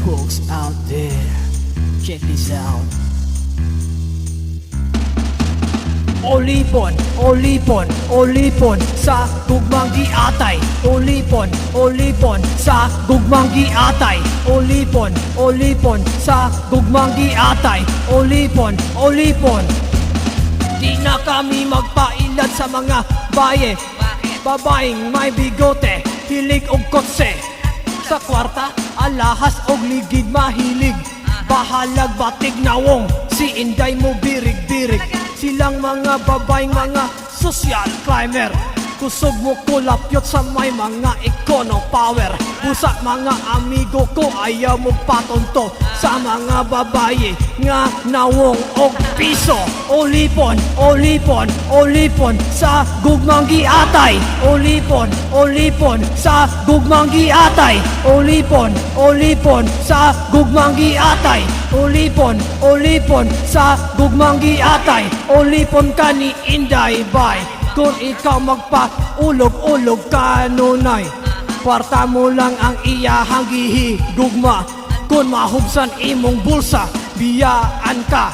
Folks out there, check this out. Olipon, olipon, olipon sa gugmang giatay. Olipon, olipon sa gugmang giatay. Olipon, olipon sa gugmang giatay. Olipon, olipon. Di na kami magpailad sa mga baye. Babaeng may bigote, hilig og kotse. Sa kwarta, alahas og ligid mahilig. Bahalag batig nawong, si Inday mo birig-birig. Silang mga babaeng mga social climber. Kusog mo ko lapyot sa may mga econo power. Busak mga amigo ko ayaw mo patonto sa mga babae nga nawong og piso. Olipon, olipon, olipon sa gugmang giatay. Olipon, olipon sa gugmang giatay. Olipon, olipon sa gugmang giatay. Olipon, olipon sa gugmang giatay. Olipon ka ni Inday bay. Kung ikaw magpa-ulog-ulog kanunay, kwarta mo lang ang iyahang gihigugma. Kung mahubsan imong bulsa, biyaan ka.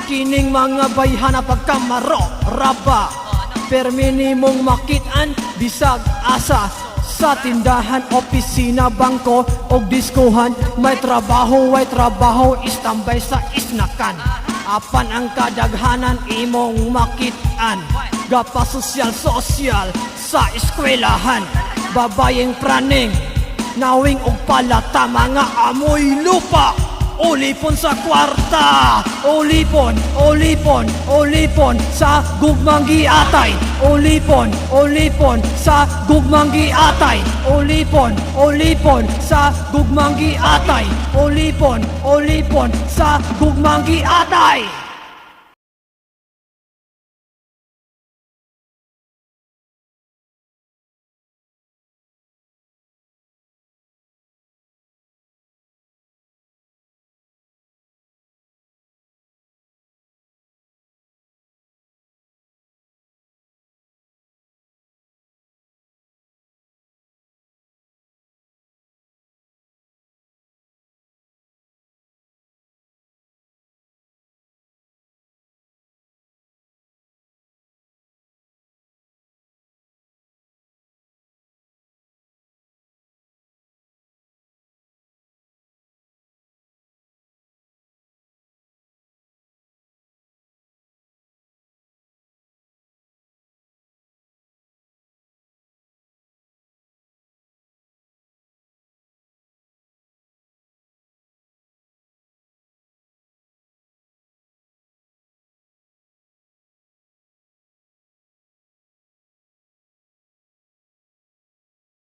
Kining mga bayhana pagkamaro, raba. Permini mong makitaan, bisag asa. Sa tindahan, opisina, bangko o diskuhan, may trabaho, istambay sa isnakan. Apan ang kadaghanan imong makitaan. Gapa sosyal sa eskwelahan. Babayeng praning, nawing og palata, mga amoy lupa. Olipon sa kwarta. Olipon, olipon, olipon sa gugmang giatay. Olipon, olipon sa gugmang giatay. Olipon, olipon sa gugmang giatay. Olipon, olipon sa gugmang giatay.